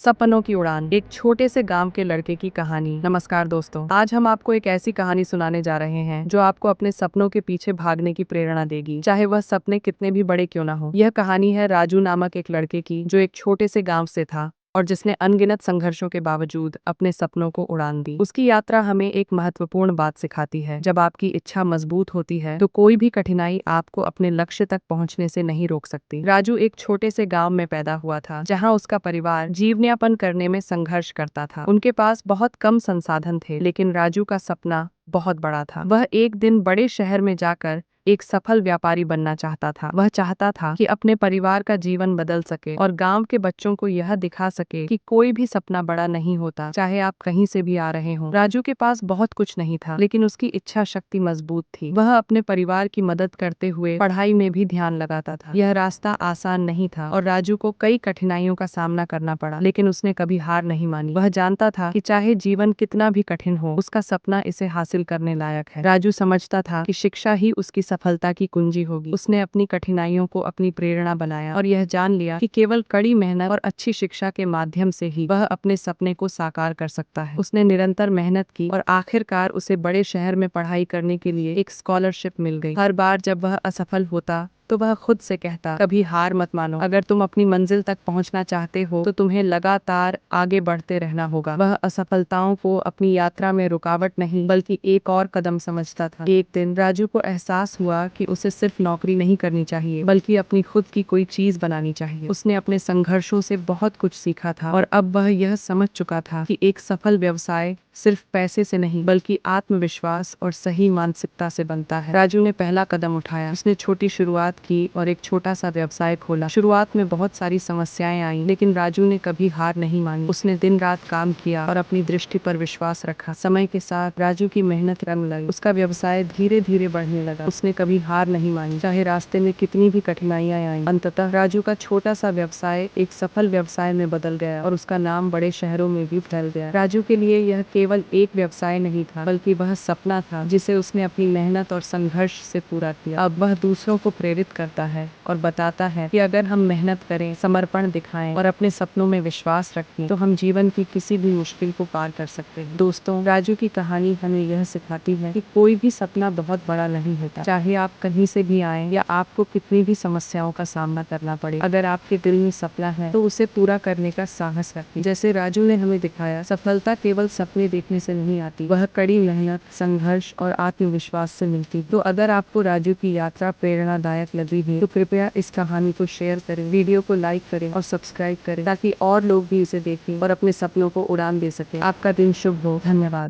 सपनों की उड़ान, एक छोटे से गांव के लड़के की कहानी। नमस्कार दोस्तों, आज हम आपको एक ऐसी कहानी सुनाने जा रहे हैं जो आपको अपने सपनों के पीछे भागने की प्रेरणा देगी, चाहे वह सपने कितने भी बड़े क्यों ना हो। यह कहानी है राजू नामक एक लड़के की, जो एक छोटे से गाँव से था और जिसने अनगिनत संघर्षों के बावजूद अपने सपनों को उड़ान दी। उसकी यात्रा हमें एक महत्वपूर्ण बात सिखाती है, जब आपकी इच्छा मजबूत होती है तो कोई भी कठिनाई आपको अपने लक्ष्य तक पहुंचने से नहीं रोक सकती। राजू एक छोटे से गांव में पैदा हुआ था, जहां उसका परिवार जीवनयापन करने में संघर्ष करता था। उनके पास बहुत कम संसाधन थे, लेकिन राजू का सपना बहुत बड़ा था। वह एक दिन बड़े शहर में जाकर एक सफल व्यापारी बनना चाहता था। वह चाहता था कि अपने परिवार का जीवन बदल सके और गांव के बच्चों को यह दिखा सके कि कोई भी सपना बड़ा नहीं होता, चाहे आप कहीं से भी आ रहे हों। राजू के पास बहुत कुछ नहीं था, लेकिन उसकी इच्छा शक्ति मजबूत थी। वह अपने परिवार की मदद करते हुए पढ़ाई में भी ध्यान लगाता था। यह रास्ता आसान नहीं था और राजू को कई कठिनाइयों का सामना करना पड़ा, लेकिन उसने कभी हार नहीं मानी। वह जानता था कि चाहे जीवन कितना भी कठिन हो, उसका सपना इसे हासिल करने लायक है। राजू समझता था कि शिक्षा ही उसकी सफलता की कुंजी होगी। उसने अपनी कठिनाइयों को अपनी प्रेरणा बनाया और यह जान लिया कि केवल कड़ी मेहनत और अच्छी शिक्षा के माध्यम से ही वह अपने सपने को साकार कर सकता है। उसने निरंतर मेहनत की और आखिरकार उसे बड़े शहर में पढ़ाई करने के लिए एक स्कॉलरशिप मिल गई। हर बार जब वह असफल होता तो वह खुद से कहता, कभी हार मत मानो। अगर तुम अपनी मंजिल तक पहुंचना चाहते हो तो तुम्हें लगातार आगे बढ़ते रहना होगा। वह असफलताओं को अपनी यात्रा में रुकावट नहीं, बल्कि एक और कदम समझता था। एक दिन राजू को एहसास हुआ कि उसे सिर्फ नौकरी नहीं करनी चाहिए, बल्कि अपनी खुद की कोई चीज बनानी चाहिए। उसने अपने संघर्षों से बहुत कुछ सीखा था और अब वह यह समझ चुका था कि एक सफल व्यवसाय सिर्फ पैसे से नहीं, बल्कि आत्मविश्वास और सही मानसिकता से बनता है। राजू ने पहला कदम उठाया। उसने छोटी शुरुआत की और एक छोटा सा व्यवसाय खोला। शुरुआत में बहुत सारी समस्याएं आईं, लेकिन राजू ने कभी हार नहीं मानी। उसने दिन रात काम किया और अपनी दृष्टि पर विश्वास रखा। समय के साथ राजू की मेहनत रंग लाई। उसका व्यवसाय धीरे धीरे बढ़ने लगा। उसने कभी हार नहीं मानी, चाहे रास्ते में कितनी भी कठिनाइयां आईं। अंततः राजू का छोटा सा व्यवसाय एक सफल व्यवसाय में बदल गया और उसका नाम बड़े शहरों में भी फैल गया। राजू के लिए यह केवल एक व्यवसाय नहीं था, बल्कि वह सपना था जिसे उसने अपनी मेहनत और संघर्ष से पूरा किया। अब वह दूसरों को प्रेरित करता है और बताता है कि अगर हम मेहनत करें, समर्पण दिखाएं और अपने सपनों में विश्वास रखें, तो हम जीवन की किसी भी मुश्किल को पार कर सकते हैं। दोस्तों, राजू की कहानी हमें यह सिखाती है कि कोई भी सपना बहुत बड़ा नहीं होता, चाहे आप कहीं से भी आए या आपको कितनी भी समस्याओं का सामना करना पड़े। अगर आपके दिल में सपना है तो उसे पूरा करने का साहस रखें। जैसे राजू ने हमें दिखाया, सफलता केवल सपने देखने से नहीं आती, वह कड़ी मेहनत, संघर्ष और आत्मविश्वास से मिलती। तो अगर आपको राजू की यात्रा प्रेरणादायक लगी है तो कृपया इस कहानी को शेयर करें, वीडियो को लाइक करें और सब्सक्राइब करें, ताकि और लोग भी इसे देखें और अपने सपनों को उड़ान दे सकें। आपका दिन शुभ हो। धन्यवाद।